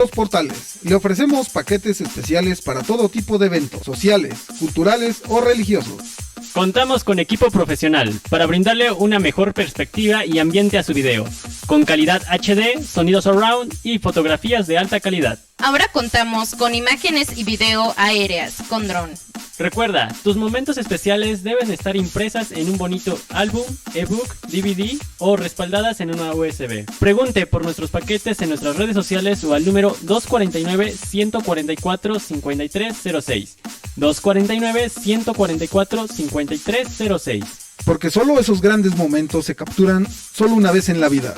Los Portales. Le ofrecemos paquetes especiales para todo tipo de eventos, sociales, culturales o religiosos. Contamos con equipo profesional para brindarle una mejor perspectiva y ambiente a su video, con calidad HD, sonidos surround y fotografías de alta calidad. Ahora contamos con imágenes y video aéreas con dron. Recuerda, tus momentos especiales deben estar impresas en un bonito álbum, ebook, DVD o respaldadas en una USB. Pregunte por nuestros paquetes en nuestras redes sociales o al número 249-144-5306. 249-144-5306. Porque solo esos grandes momentos se capturan solo una vez en la vida.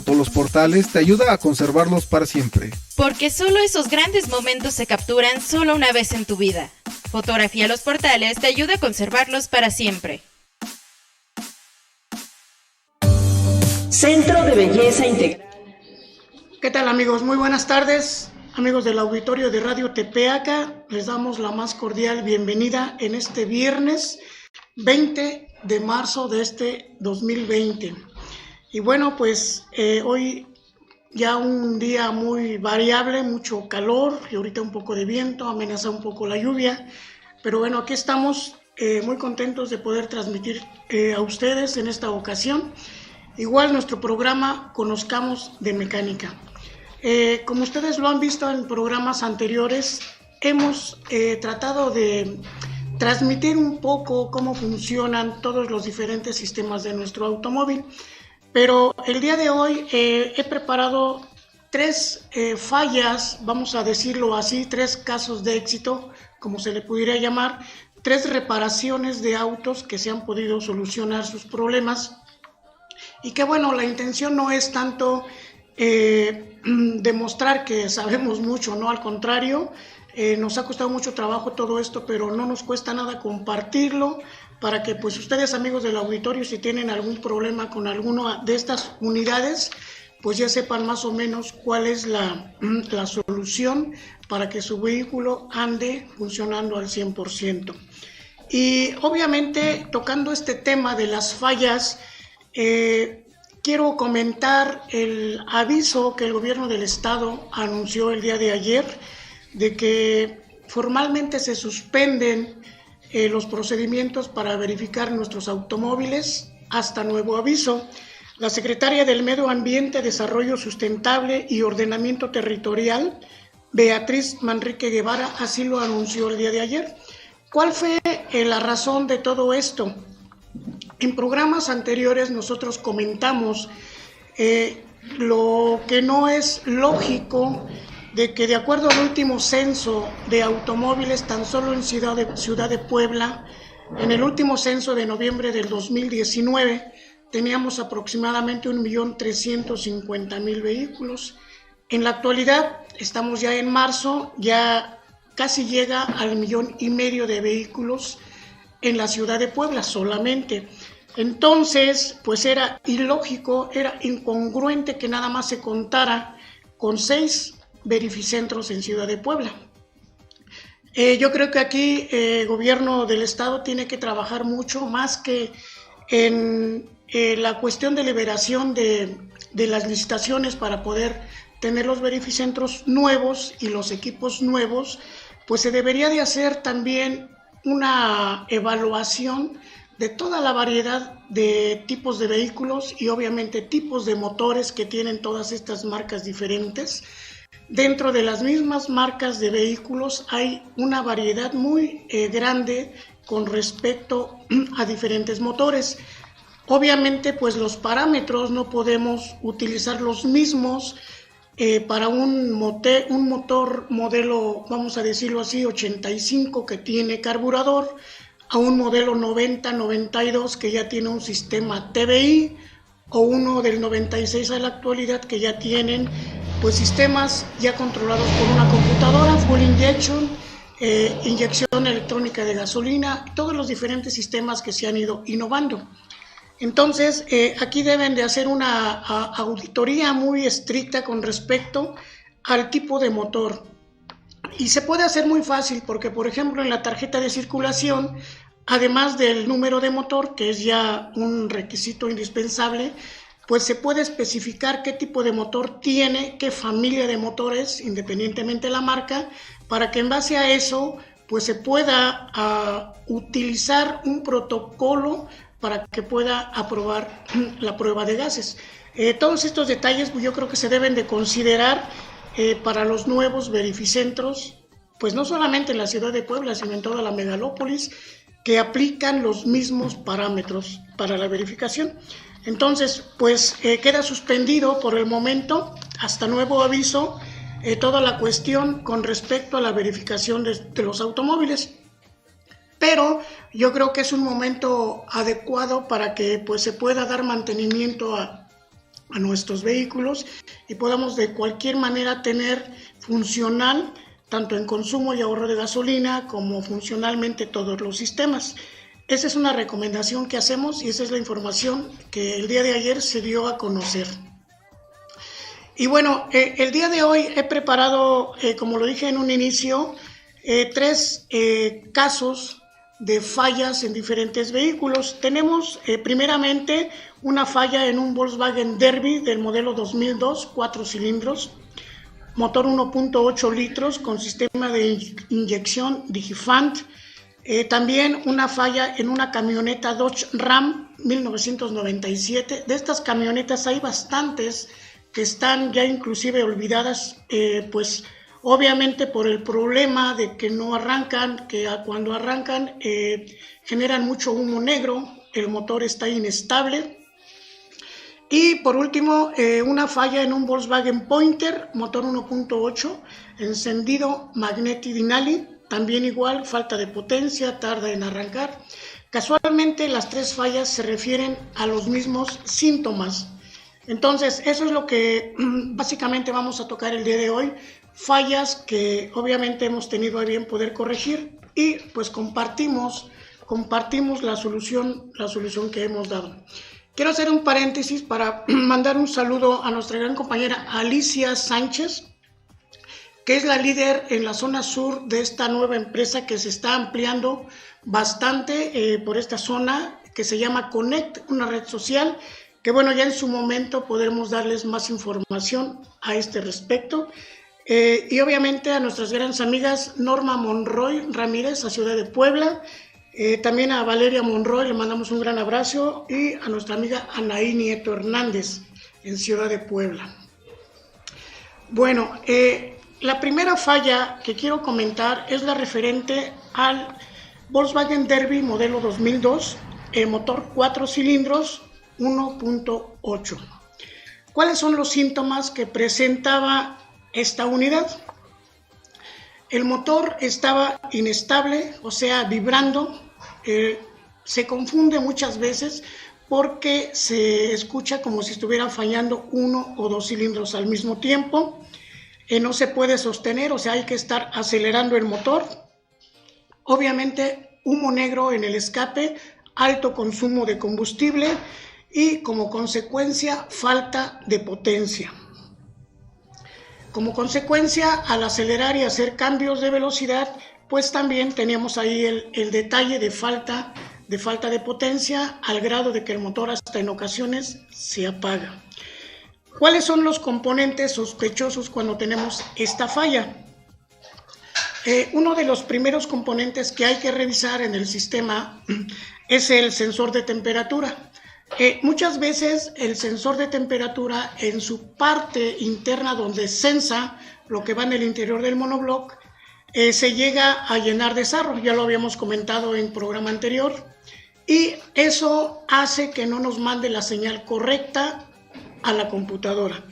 Los Portales te ayuda a conservarlos para siempre. Porque solo esos grandes momentos se capturan solo una vez en tu vida. Fotografía Los Portales te ayuda a conservarlos para siempre. Centro de Belleza Integral. ¿Qué tal, amigos? Muy buenas tardes. Amigos del auditorio de Radio Tepeaca, les damos la más cordial bienvenida en este viernes 20 de marzo de este 2020. Y bueno, pues hoy ya un día muy variable, mucho calor y ahorita un poco de viento, amenaza un poco la lluvia. Pero bueno, aquí estamos muy contentos de poder transmitir a ustedes en esta ocasión. Igual nuestro programa Conozcamos de Mecánica. Como ustedes lo han visto en programas anteriores, hemos tratado de transmitir un poco cómo funcionan todos los diferentes sistemas de nuestro automóvil, pero el día de hoy he preparado tres fallas, vamos a decirlo así, tres casos de éxito, como se le pudiera llamar, tres reparaciones de autos que se han podido solucionar sus problemas, y que bueno, la intención no es tanto demostrar que sabemos mucho, no, al contrario, nos ha costado mucho trabajo todo esto, pero no nos cuesta nada compartirlo para que pues ustedes, amigos del auditorio, si tienen algún problema con alguna de estas unidades, pues ya sepan más o menos cuál es la solución para que su vehículo ande funcionando al 100%. Y obviamente, tocando este tema de las fallas, quiero comentar el aviso que el gobierno del estado anunció el día de ayer de que formalmente se suspenden los procedimientos para verificar nuestros automóviles hasta nuevo aviso. La secretaria del Medio Ambiente, Desarrollo Sustentable y Ordenamiento Territorial, Beatriz Manrique Guevara, así lo anunció el día de ayer. ¿Cuál fue la razón de todo esto? En programas anteriores nosotros comentamos lo que no es lógico de que, de acuerdo al último censo de automóviles tan solo en Ciudad de Puebla, en el último censo de noviembre del 2019 teníamos aproximadamente 1.350.000 vehículos. En la actualidad, estamos ya en marzo, ya casi llega al 1,5 millones de vehículos en la Ciudad de Puebla solamente. Entonces, pues era ilógico, era incongruente que nada más se contara con 6 verificentros en Ciudad de Puebla. Yo creo que aquí el gobierno del estado tiene que trabajar mucho más que en la cuestión de liberación de las licitaciones para poder tener los verificentros nuevos y los equipos nuevos, pues se debería de hacer también una evaluación de toda la variedad de tipos de vehículos y obviamente tipos de motores que tienen todas estas marcas diferentes. Dentro de las mismas marcas de vehículos hay una variedad muy grande con respecto a diferentes motores. Obviamente, pues los parámetros no podemos utilizar los mismos para un motor modelo, vamos a decirlo así, 85 que tiene carburador, a un modelo 90-92 que ya tiene un sistema TBI, o uno del 96 a la actualidad que ya tienen pues sistemas ya controlados por una computadora, full injection, inyección electrónica de gasolina, todos los diferentes sistemas que se han ido innovando. Entonces, aquí deben de hacer una auditoría muy estricta con respecto al tipo de motor. Y se puede hacer muy fácil porque, por ejemplo, en la tarjeta de circulación, además del número de motor, que es ya un requisito indispensable, pues se puede especificar qué tipo de motor tiene, qué familia de motores, independientemente de la marca, para que en base a eso pues se pueda utilizar un protocolo para que pueda aprobar la prueba de gases. Todos estos detalles yo creo que se deben de considerar para los nuevos verificentros, pues no solamente en la ciudad de Puebla, sino en toda la megalópolis, que aplican los mismos parámetros para la verificación. Entonces, pues queda suspendido por el momento, hasta nuevo aviso, toda la cuestión con respecto a la verificación de los automóviles. Pero yo creo que es un momento adecuado para que pues se pueda dar mantenimiento a nuestros vehículos y podamos de cualquier manera tener funcional, tanto en consumo y ahorro de gasolina, como funcionalmente todos los sistemas. Esa es una recomendación que hacemos y esa es la información que el día de ayer se dio a conocer. Y bueno, el día de hoy he preparado, como lo dije en un inicio, 3 casos de fallas en diferentes vehículos. Tenemos primeramente una falla en un Volkswagen Derby del modelo 2002, 4 cilindros, motor 1.8 litros con sistema de inyección Digifant. También una falla en una camioneta Dodge Ram 1997. De estas camionetas hay bastantes que están ya inclusive olvidadas, pues obviamente por el problema de que no arrancan, que cuando arrancan generan mucho humo negro, el motor está inestable. Y por último, una falla en un Volkswagen Pointer, motor 1.8, encendido Magneti Dinali, también igual, falta de potencia, tarda en arrancar. Casualmente las 3 fallas se refieren a los mismos síntomas. Entonces, eso es lo que básicamente vamos a tocar el día de hoy, fallas que obviamente hemos tenido a bien poder corregir y pues compartimos la solución que hemos dado. Quiero hacer un paréntesis para mandar un saludo a nuestra gran compañera Alicia Sánchez, que es la líder en la zona sur de esta nueva empresa que se está ampliando bastante por esta zona, que se llama Connect, una red social, que bueno, ya en su momento podremos darles más información a este respecto. Y obviamente a nuestras grandes amigas Norma Monroy Ramírez, a Ciudad de Puebla, también a Valeria Monroy le mandamos un gran abrazo y a nuestra amiga Anaí Nieto Hernández en Ciudad de Puebla. Bueno, la primera falla que quiero comentar es la referente al Volkswagen Derby modelo 2002, motor 4 cilindros 1.8. ¿Cuáles son los síntomas que presentaba esta unidad? El motor estaba inestable, o sea, vibrando. Se confunde muchas veces porque se escucha como si estuviera fallando 1 o 2 cilindros al mismo tiempo. No se puede sostener, o sea, hay que estar acelerando el motor. Obviamente, humo negro en el escape, alto consumo de combustible y como consecuencia, falta de potencia. Como consecuencia, al acelerar y hacer cambios de velocidad, pues también teníamos ahí el detalle de falta de potencia, al grado de que el motor hasta en ocasiones se apaga. ¿Cuáles son los componentes sospechosos cuando tenemos esta falla? Uno de los primeros componentes que hay que revisar en el sistema es el sensor de temperatura. Muchas veces el sensor de temperatura en su parte interna donde sensa lo que va en el interior del monobloc se llega a llenar de sarro, ya lo habíamos comentado en programa anterior, y eso hace que no nos mande la señal correcta a la computadora.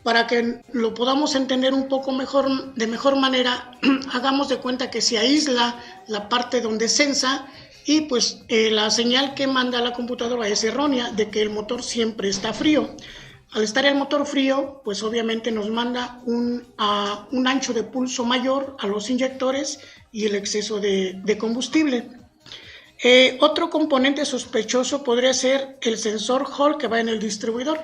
Para que lo podamos entender un poco mejor, de mejor manera, hagamos de cuenta que se aísla la parte donde sensa y pues la señal que manda a la computadora es errónea, de que el motor siempre está frío. Al estar el motor frío, pues obviamente nos manda un ancho de pulso mayor a los inyectores y el exceso de combustible. Otro componente sospechoso podría ser el sensor Hall que va en el distribuidor.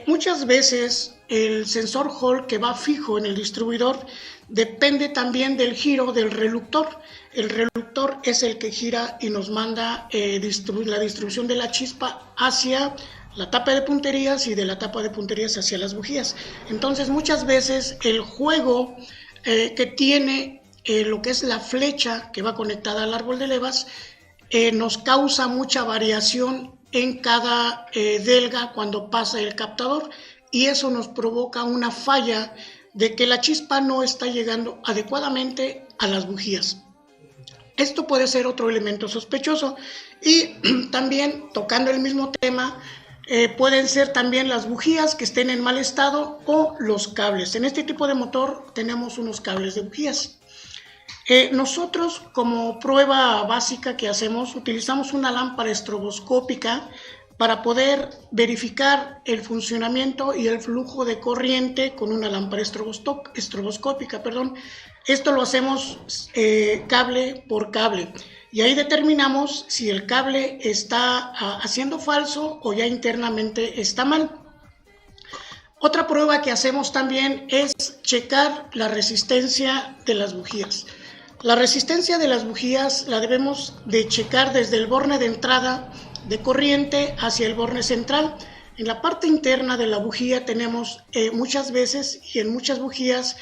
Muchas veces el sensor Hall que va fijo en el distribuidor depende también del giro del reluctor. El reluctor es el que gira y nos manda la distribución de la chispa hacia la tapa de punterías y de la tapa de punterías hacia las bujías. Entonces muchas veces el juego que tiene lo que es la flecha que va conectada al árbol de levas nos causa mucha variación en cada delga cuando pasa el captador, y eso nos provoca una falla de que la chispa no está llegando adecuadamente a las bujías. Esto puede ser otro elemento sospechoso. Y también, tocando el mismo tema, pueden ser también las bujías que estén en mal estado o los cables. En este tipo de motor tenemos unos cables de bujías. Nosotros, como prueba básica que hacemos, utilizamos una lámpara estroboscópica para poder verificar el funcionamiento y el flujo de corriente con una lámpara estroboscópica. Esto lo hacemos cable por cable, y ahí determinamos si el cable está haciendo falso o ya internamente está mal. Otra prueba que hacemos también es checar la resistencia de las bujías. La resistencia de las bujías la debemos de checar desde el borne de entrada de corriente hacia el borne central. En la parte interna de la bujía tenemos muchas veces y en muchas bujías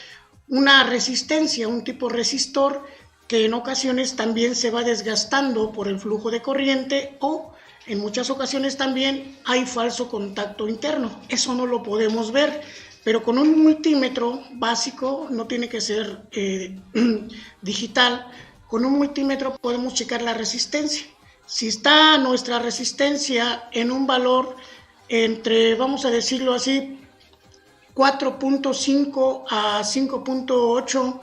una resistencia, un tipo resistor, que en ocasiones también se va desgastando por el flujo de corriente, o en muchas ocasiones también hay falso contacto interno. Eso no lo podemos ver, pero con un multímetro básico, no tiene que ser digital, con un multímetro podemos checar la resistencia. Si está nuestra resistencia en un valor entre, vamos a decirlo así, 4.5 a 5.8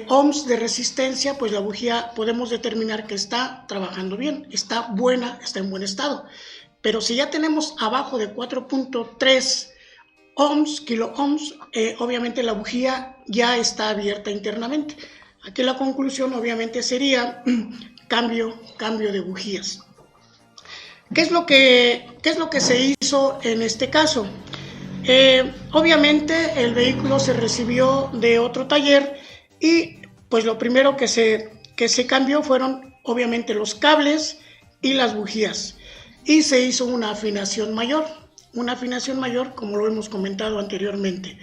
ohms de resistencia, pues la bujía podemos determinar que está trabajando bien, está buena, está en buen estado. Pero si ya tenemos abajo de 4.3 kilo ohms, obviamente la bujía ya está abierta internamente. Aquí la conclusión obviamente sería cambio de bujías. ¿Qué es lo que se hizo en este caso? Obviamente el vehículo se recibió de otro taller, y pues lo primero que se cambió fueron obviamente los cables y las bujías, y se hizo una afinación mayor como lo hemos comentado anteriormente.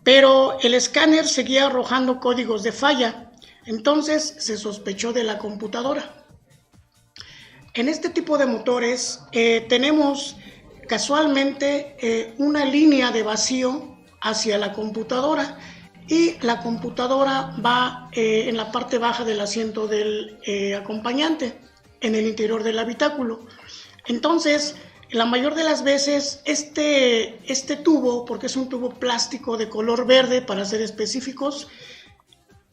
Pero el escáner seguía arrojando códigos de falla, entonces se sospechó de la computadora. En este tipo de motores tenemos casualmente una línea de vacío hacia la computadora, y la computadora va en la parte baja del asiento del acompañante, en el interior del habitáculo. Entonces, la mayor de las veces este tubo, porque es un tubo plástico de color verde para ser específicos,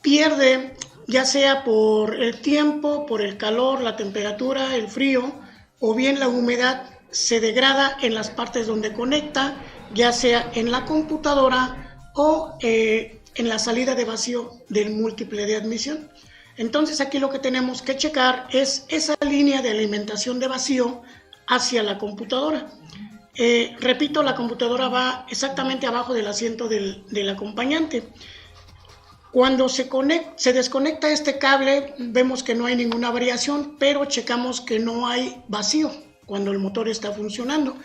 pierde, ya sea por el tiempo, por el calor, la temperatura, el frío, o bien la humedad, se degrada en las partes donde conecta, ya sea en la computadora o en la salida de vacío del múltiple de admisión. Entonces aquí lo que tenemos que checar es esa línea de alimentación de vacío hacia la computadora. Repito, la computadora va exactamente abajo del asiento del acompañante. Cuando se desconecta este cable, vemos que no hay ninguna variación, pero checamos que no hay vacío cuando el motor está funcionando.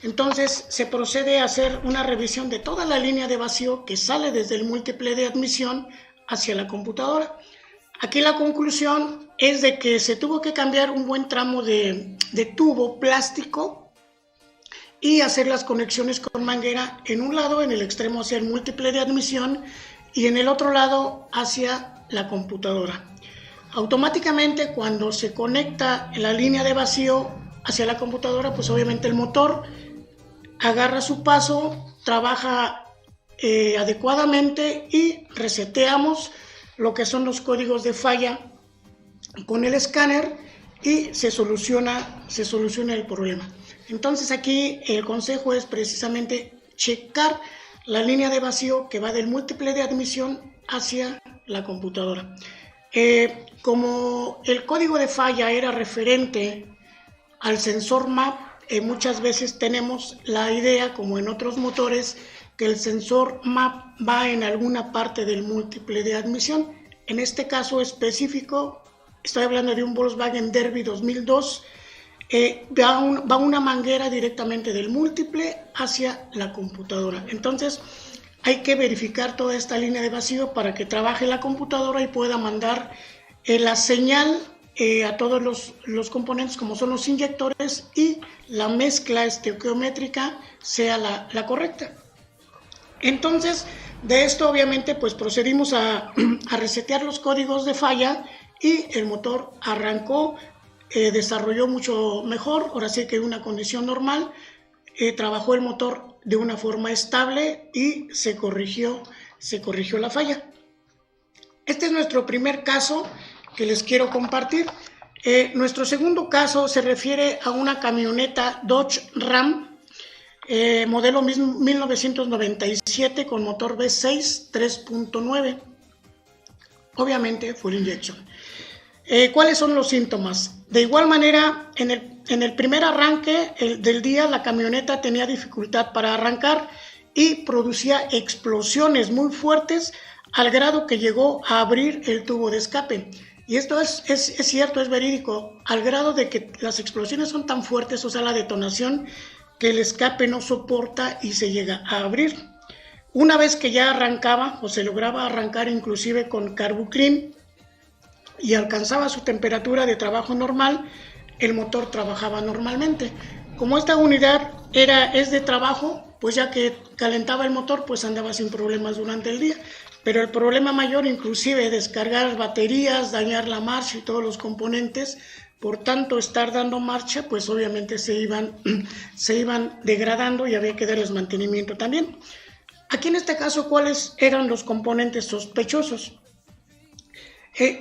Entonces se procede a hacer una revisión de toda la línea de vacío que sale desde el múltiple de admisión hacia la computadora. Aquí la conclusión es de que se tuvo que cambiar un buen tramo de tubo plástico y hacer las conexiones con manguera en un lado, en el extremo hacia el múltiple de admisión, y en el otro lado hacia la computadora. Automáticamente, cuando se conecta la línea de vacío hacia la computadora, pues obviamente el motor agarra su paso, trabaja adecuadamente, y reseteamos lo que son los códigos de falla con el escáner, y se soluciona el problema. Entonces aquí el consejo es precisamente checar la línea de vacío que va del múltiple de admisión hacia la computadora. Como el código de falla era referente al sensor MAP, muchas veces tenemos la idea, como en otros motores, que el sensor MAP va en alguna parte del múltiple de admisión. En este caso específico, estoy hablando de un Volkswagen Derby 2002. va una manguera directamente del múltiple hacia la computadora. Entonces hay que verificar toda esta línea de vacío para que trabaje la computadora y pueda mandar la señal a todos los componentes, como son los inyectores, y la mezcla estequiométrica sea la correcta. Entonces, de esto obviamente pues procedimos a resetear los códigos de falla y el motor arrancó, desarrolló mucho mejor, ahora sí que en una condición normal, trabajó el motor de una forma estable y se corrigió la falla. Este es nuestro primer caso que les quiero compartir. Nuestro segundo caso se refiere a una camioneta Dodge Ram, modelo 1997 con motor V6 3.9, obviamente full injection. ¿Cuáles son los síntomas? De igual manera, en el primer arranque del día, la camioneta tenía dificultad para arrancar y producía explosiones muy fuertes al grado que llegó a abrir el tubo de escape. Y esto es cierto, es verídico, al grado de que las explosiones son tan fuertes, o sea, la detonación, que el escape no soporta y se llega a abrir. Una vez que ya arrancaba, o se lograba arrancar inclusive con Carbuclean y alcanzaba su temperatura de trabajo normal, el motor trabajaba normalmente. Como esta unidad es de trabajo, pues ya que calentaba el motor, pues andaba sin problemas durante el día. Pero el problema mayor, inclusive descargar baterías, dañar la marcha y todos los componentes, por tanto estar dando marcha, pues obviamente se iban degradando y había que darles mantenimiento también. Aquí en este caso, ¿cuáles eran los componentes sospechosos?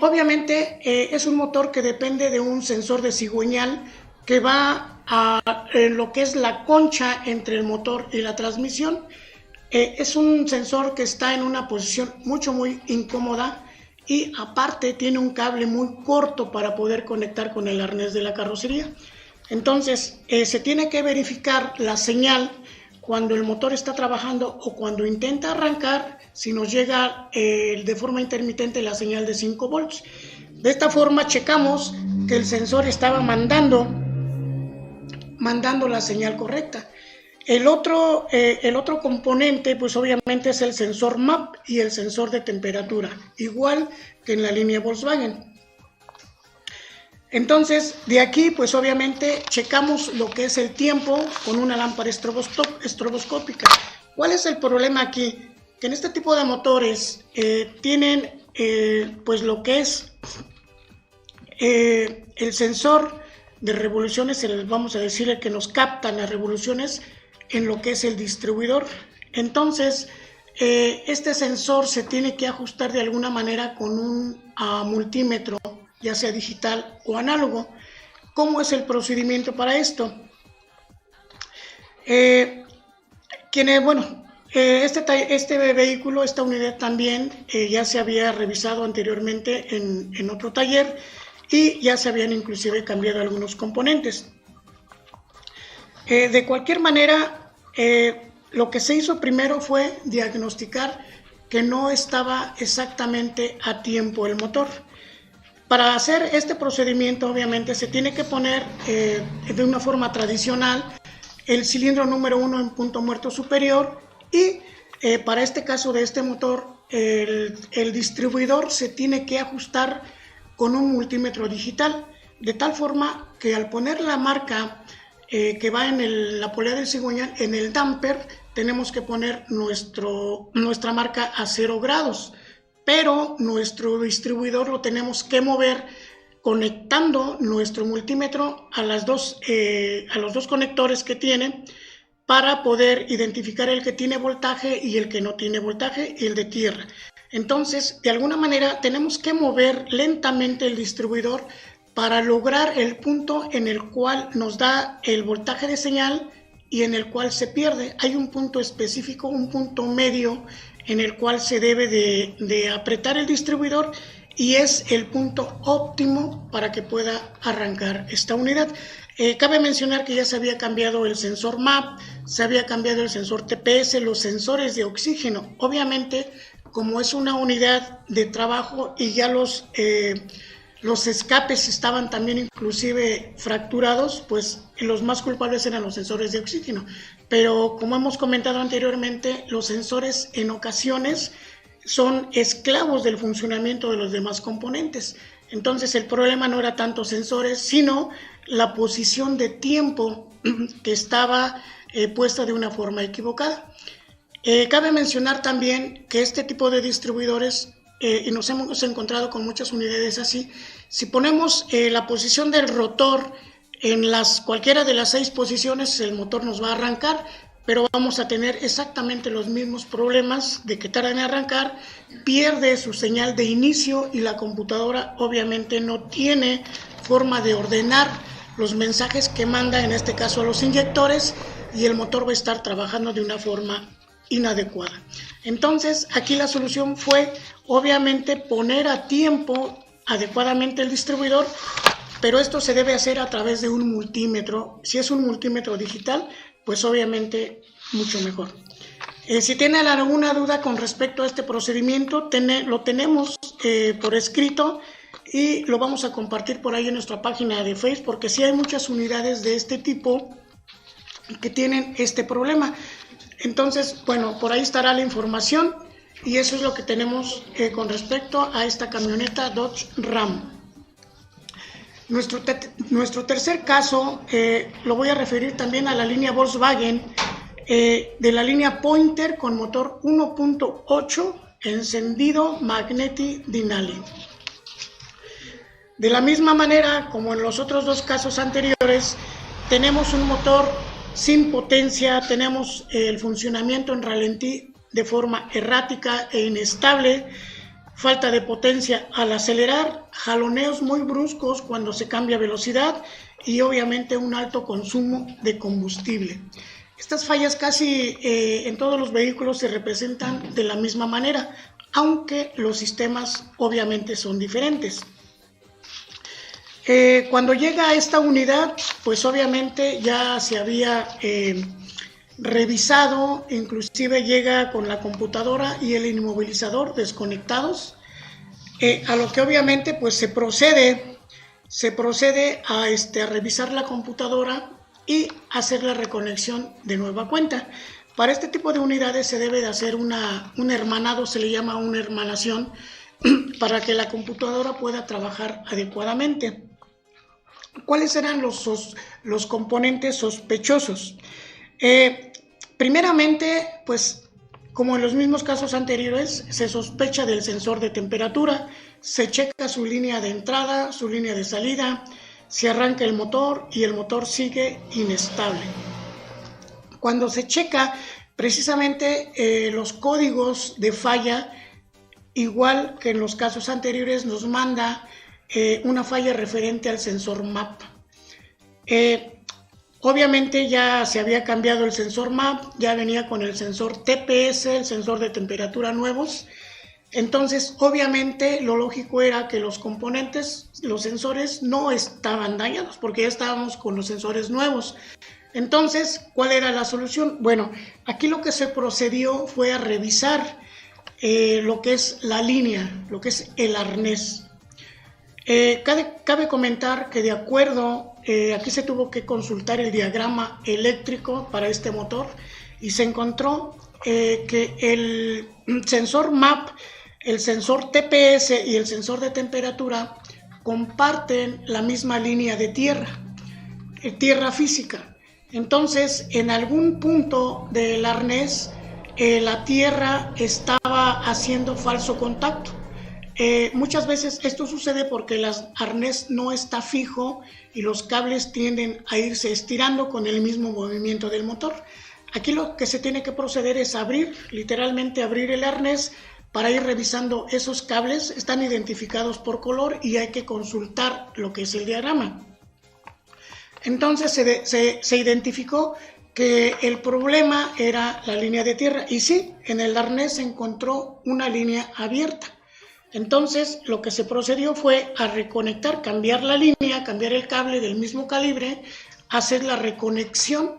Obviamente es un motor que depende de un sensor de cigüeñal que va a lo que es la concha entre el motor y la transmisión. Es un sensor que está en una posición muy incómoda y aparte tiene un cable muy corto para poder conectar con el arnés de la carrocería. Entonces se tiene que verificar la señal cuando el motor está trabajando o cuando intenta arrancar, si nos llega de forma intermitente la señal de 5 volts. De esta forma checamos que el sensor estaba mandando la señal correcta. El otro componente, pues obviamente es el sensor MAP y el sensor de temperatura, igual que en la línea Volkswagen. Entonces, de aquí, pues obviamente checamos lo que es el tiempo con una lámpara estroboscópica. ¿Cuál es el problema aquí? Que en este tipo de motores tienen pues lo que es el sensor de revoluciones, vamos a decir el que nos capta las revoluciones en lo que es el distribuidor. Entonces este sensor se tiene que ajustar de alguna manera con un multímetro, ya sea digital o análogo. ¿Cómo es el procedimiento para esto? Este vehículo, esta unidad también ya se había revisado anteriormente en otro taller y ya se habían inclusive cambiado algunos componentes. De cualquier manera, lo que se hizo primero fue diagnosticar que no estaba exactamente a tiempo el motor. Para hacer este procedimiento, obviamente, se tiene que poner de una forma tradicional el cilindro número 1 en punto muerto superior y para este caso de este motor, el distribuidor se tiene que ajustar con un multímetro digital, de tal forma que al poner la marca que va en la polea del cigüeñal, en el damper, tenemos que poner nuestra marca a 0 grados, pero nuestro distribuidor lo tenemos que mover conectando nuestro multímetro a los dos conectores que tiene para poder identificar el que tiene voltaje y el que no tiene voltaje y el de tierra. Entonces, de alguna manera, tenemos que mover lentamente el distribuidor para lograr el punto en el cual nos da el voltaje de señal y en el cual se pierde. Hay un punto específico, un punto medio en el cual se debe de apretar el distribuidor y es el punto óptimo para que pueda arrancar esta unidad. Cabe mencionar que ya se había cambiado el sensor MAP, se había cambiado el sensor TPS, los sensores de oxígeno. Obviamente, como es una unidad de trabajo y ya los los escapes estaban también inclusive fracturados, pues los más culpables eran los sensores de oxígeno. Pero como hemos comentado anteriormente, los sensores en ocasiones son esclavos del funcionamiento de los demás componentes. Entonces el problema no era tanto sensores, sino la posición de tiempo que estaba puesta de una forma equivocada. Cabe mencionar también que este tipo de distribuidores, y nos hemos encontrado con muchas unidades así, si ponemos la posición del rotor en cualquiera de las 6 posiciones, el motor nos va a arrancar, pero vamos a tener exactamente los mismos problemas de que tarda en arrancar, pierde su señal de inicio y la computadora obviamente no tiene forma de ordenar los mensajes que manda, en este caso a los inyectores, y el motor va a estar trabajando de una forma inadecuada. Entonces aquí la solución fue obviamente poner a tiempo adecuadamente el distribuidor, pero esto se debe hacer a través de un multímetro. Si es un multímetro digital, pues obviamente mucho mejor. Si tienen alguna duda con respecto a este procedimiento, lo tenemos por escrito y lo vamos a compartir por ahí en nuestra página de Facebook, porque sí hay muchas unidades de este tipo que tienen este problema. Entonces, bueno, por ahí estará la información y eso es lo que tenemos con respecto a esta camioneta Dodge Ram. Nuestro tercer caso lo voy a referir también a la línea Volkswagen, de la línea Pointer con motor 1.8 encendido Magneti Denali. De la misma manera como en los otros 2 casos anteriores, tenemos un motor sin potencia, tenemos el funcionamiento en ralentí de forma errática e inestable, falta de potencia al acelerar, jaloneos muy bruscos cuando se cambia velocidad y obviamente un alto consumo de combustible. Estas fallas casi en todos los vehículos se representan de la misma manera, aunque los sistemas obviamente son diferentes. Cuando llega a esta unidad, pues obviamente ya se había revisado, inclusive llega con la computadora y el inmovilizador desconectados, a lo que obviamente pues se procede a revisar la computadora y hacer la reconexión de nueva cuenta. Para este tipo de unidades se debe de hacer un hermanado, se le llama una hermanación, para que la computadora pueda trabajar adecuadamente. ¿Cuáles eran los componentes sospechosos? Primeramente, pues como en los mismos casos anteriores, se sospecha del sensor de temperatura, se checa su línea de entrada, su línea de salida, se arranca el motor y el motor sigue inestable. Cuando se checa precisamente los códigos de falla, igual que en los casos anteriores, nos manda una falla referente al sensor MAP. Obviamente ya se había cambiado el sensor MAP, ya venía con el sensor TPS, el sensor de temperatura nuevos. Entonces, obviamente, lo lógico era que los componentes, los sensores no estaban dañados porque ya estábamos con los sensores nuevos. Entonces, ¿cuál era la solución? Bueno, aquí lo que se procedió fue a revisar lo que es la línea, lo que es el arnés. Cabe comentar que de acuerdo, aquí se tuvo que consultar el diagrama eléctrico para este motor y se encontró que el sensor MAP, el sensor TPS y el sensor de temperatura comparten la misma línea de tierra física. Entonces, en algún punto del arnés, la tierra estaba haciendo falso contacto. Muchas veces esto sucede porque el arnés no está fijo y los cables tienden a irse estirando con el mismo movimiento del motor. Aquí lo que se tiene que proceder es literalmente abrir el arnés para ir revisando esos cables. Están identificados por color y hay que consultar lo que es el diagrama. Entonces se identificó que el problema era la línea de tierra y sí, en el arnés se encontró una línea abierta. Entonces lo que se procedió fue a reconectar, cambiar la línea, cambiar el cable del mismo calibre, hacer la reconexión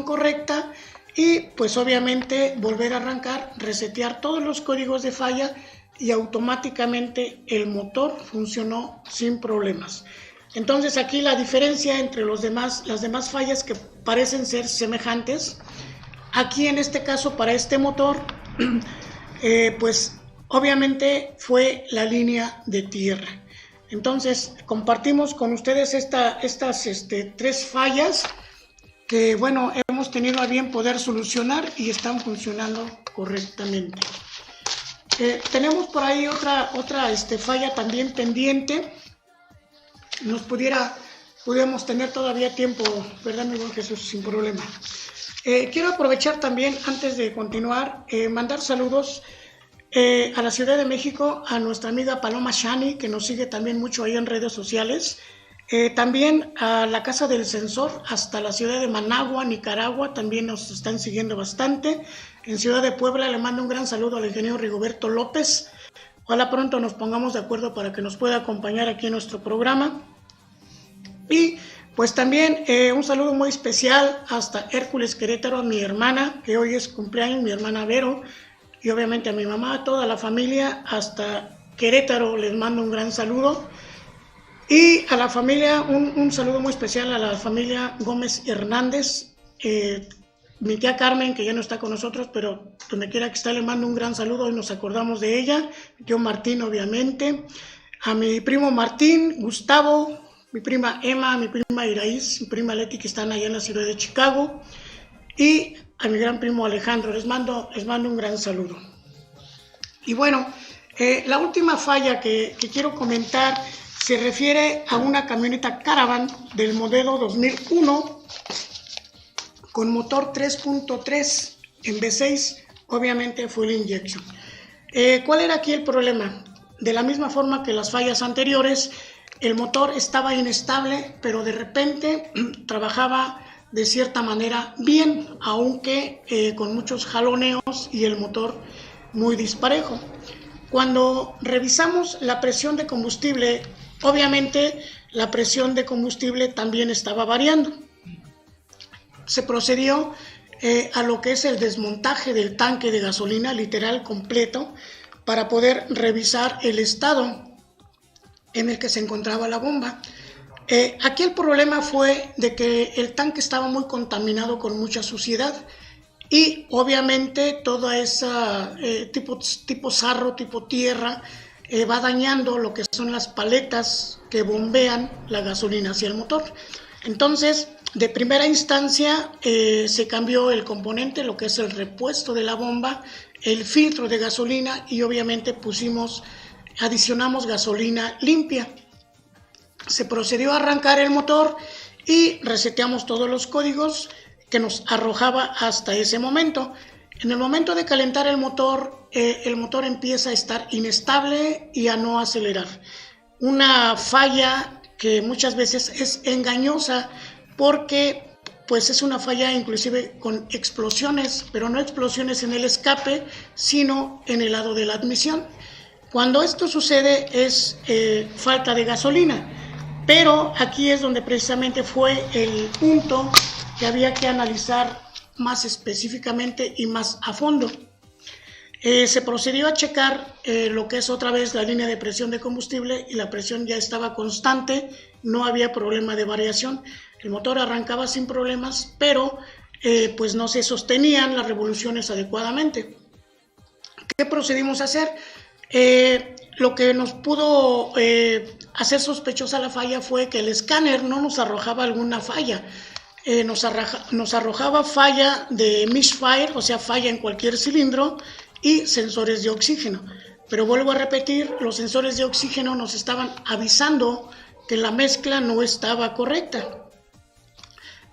correcta y pues obviamente volver a arrancar, resetear todos los códigos de falla y automáticamente el motor funcionó sin problemas. Entonces aquí la diferencia entre las demás fallas que parecen ser semejantes, aquí en este caso para este motor, pues obviamente fue la línea de tierra. Entonces compartimos con ustedes estas 3 fallas que bueno, hemos tenido a bien poder solucionar y están funcionando correctamente. Tenemos por ahí otra falla también pendiente. Pudiéramos tener todavía tiempo, ¿verdad, mi buen Jesús? Sin problema. Quiero aprovechar también, antes de continuar, mandar saludos a la Ciudad de México, a nuestra amiga Paloma Shani, que nos sigue también mucho ahí en redes sociales. También a la Casa del Sensor, hasta la ciudad de Managua, Nicaragua, también nos están siguiendo bastante. En Ciudad de Puebla le mando un gran saludo al ingeniero Rigoberto López. Ojalá pronto nos pongamos de acuerdo para que nos pueda acompañar aquí en nuestro programa. Y pues también un saludo muy especial hasta Hércules Querétaro, a mi hermana, que hoy es cumpleaños, mi hermana Vero, y obviamente a mi mamá, a toda la familia, hasta Querétaro les mando un gran saludo. Y a la familia, un saludo muy especial a la familia Gómez Hernández, mi tía Carmen, que ya no está con nosotros, pero donde quiera que esté le mando un gran saludo, hoy nos acordamos de ella, mi tío Martín obviamente, a mi primo Martín, Gustavo, mi prima Emma, mi prima Iraíz, mi prima Leti, que están allá en la ciudad de Chicago, y a mi gran primo Alejandro, les mando un gran saludo. Y bueno, la última falla que quiero comentar se refiere a una camioneta Caravan del modelo 2001 con motor 3.3 en V6, obviamente full injection. ¿Cuál era aquí el problema? De la misma forma que las fallas anteriores, el motor estaba inestable, pero de repente trabajaba de cierta manera bien, aunque con muchos jaloneos y el motor muy disparejo. Cuando revisamos la presión de combustible, obviamente la presión de combustible también estaba variando. Se procedió a lo que es el desmontaje del tanque de gasolina literal completo para poder revisar el estado en el que se encontraba la bomba. Aquí el problema fue de que el tanque estaba muy contaminado con mucha suciedad y obviamente toda esa tipo sarro, tipo tierra, va dañando lo que son las paletas que bombean la gasolina hacia el motor. Entonces, de primera instancia se cambió el componente, lo que es el repuesto de la bomba, el filtro de gasolina y obviamente adicionamos gasolina limpia. Se procedió a arrancar el motor y reseteamos todos los códigos que nos arrojaba hasta ese momento. En el momento de calentar el motor empieza a estar inestable y a no acelerar. Una falla que muchas veces es engañosa porque pues es una falla inclusive con explosiones, pero no explosiones en el escape, sino en el lado de la admisión. Cuando esto sucede es falta de gasolina, pero aquí es donde precisamente fue el punto que había que analizar más específicamente y más a fondo. Se procedió a checar lo que es otra vez la línea de presión de combustible y la presión ya estaba constante, no había problema de variación, el motor arrancaba sin problemas, pero pues no se sostenían las revoluciones adecuadamente. ¿Qué procedimos a hacer? Lo que nos pudo hacer sospechosa la falla fue que el escáner no nos arrojaba alguna falla. Nos arrojaba falla de misfire, o sea, falla en cualquier cilindro y sensores de oxígeno. Pero vuelvo a repetir, los sensores de oxígeno nos estaban avisando que la mezcla no estaba correcta.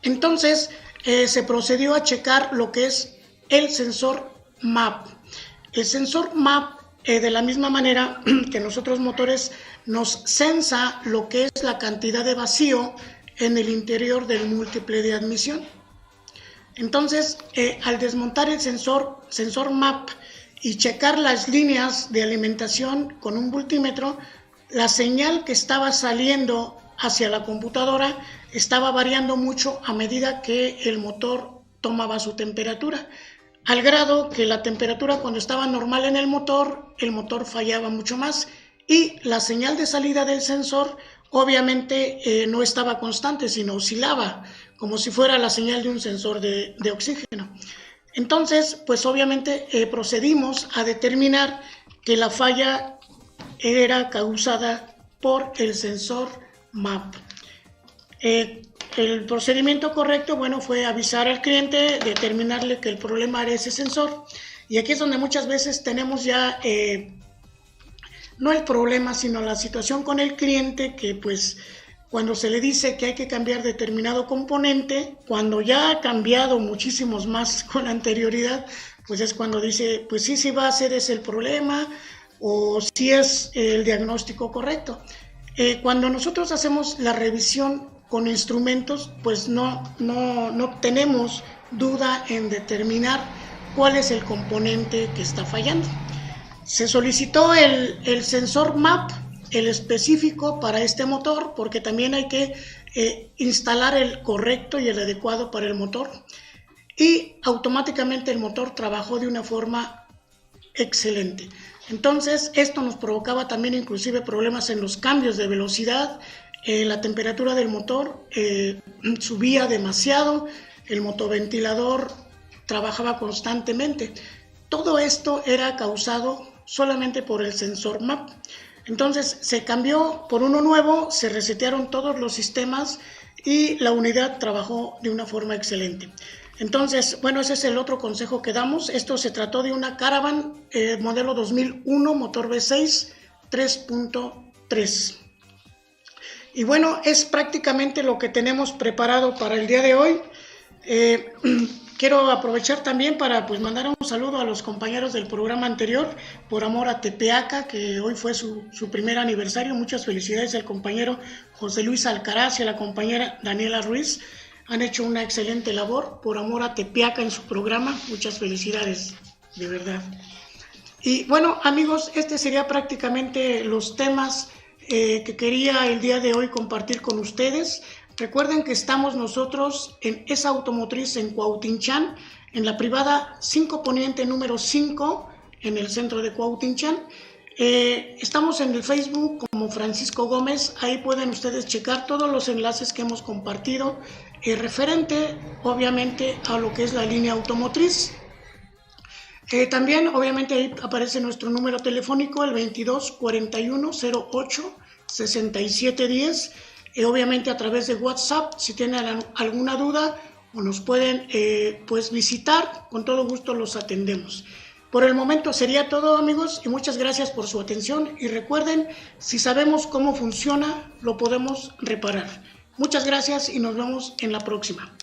Entonces, se procedió a checar lo que es el sensor MAP. El sensor MAP, de la misma manera que en los otros motores, nos sensa lo que es la cantidad de vacío en el interior del múltiple de admisión. Entonces, al desmontar el sensor MAP y checar las líneas de alimentación con un voltímetro, la señal que estaba saliendo hacia la computadora estaba variando mucho a medida que el motor tomaba su temperatura, al grado que la temperatura cuando estaba normal en el motor fallaba mucho más y la señal de salida del sensor obviamente no estaba constante, sino oscilaba, como si fuera la señal de un sensor de oxígeno. Entonces, pues obviamente procedimos a determinar que la falla era causada por el sensor MAP. El procedimiento correcto, bueno, fue avisar al cliente, determinarle que el problema era ese sensor. Y aquí es donde muchas veces tenemos ya, no el problema, sino la situación con el cliente, que pues cuando se le dice que hay que cambiar determinado componente, cuando ya ha cambiado muchísimos más con anterioridad, pues es cuando dice, pues sí va a ser ese el problema, o si es el diagnóstico correcto. Cuando nosotros hacemos la revisión con instrumentos, pues no tenemos duda en determinar cuál es el componente que está fallando. Se solicitó el sensor MAP, el específico para este motor, porque también hay que instalar el correcto y el adecuado para el motor, y automáticamente el motor trabajó de una forma excelente. Entonces esto nos provocaba también inclusive problemas en los cambios de velocidad. La temperatura del motor subía demasiado, el motoventilador trabajaba constantemente. Todo esto era causado solamente por el sensor MAP. Entonces se cambió por uno nuevo, se resetearon todos los sistemas y la unidad trabajó de una forma excelente. Entonces, bueno, ese es el otro consejo que damos. Esto se trató de una Caravan modelo 2001, motor V6 3.3. Y bueno, es prácticamente lo que tenemos preparado para el día de hoy. Quiero aprovechar también para pues mandar un saludo a los compañeros del programa anterior, Por Amor a Tepeaca, que hoy fue su primer aniversario. Muchas felicidades al compañero José Luis Alcaraz y a la compañera Daniela Ruiz. Han hecho una excelente labor, Por Amor a Tepeaca, en su programa. Muchas felicidades, de verdad. Y bueno, amigos, este sería prácticamente los temas que quería el día de hoy compartir con ustedes. Recuerden que estamos nosotros en ESA Automotriz en Cuauhtinchan, en la privada 5 Poniente número 5, en el centro de Cuauhtinchan. Estamos en el Facebook como Francisco Gómez. Ahí pueden ustedes checar todos los enlaces que hemos compartido, referente obviamente a lo que es la línea automotriz. También obviamente ahí aparece nuestro número telefónico, el 22 41 08 67 10. Obviamente a través de WhatsApp, si tienen alguna duda o nos pueden pues visitar, con todo gusto los atendemos. Por el momento sería todo, amigos, y muchas gracias por su atención. Y recuerden, si sabemos cómo funciona, lo podemos reparar. Muchas gracias y nos vemos en la próxima.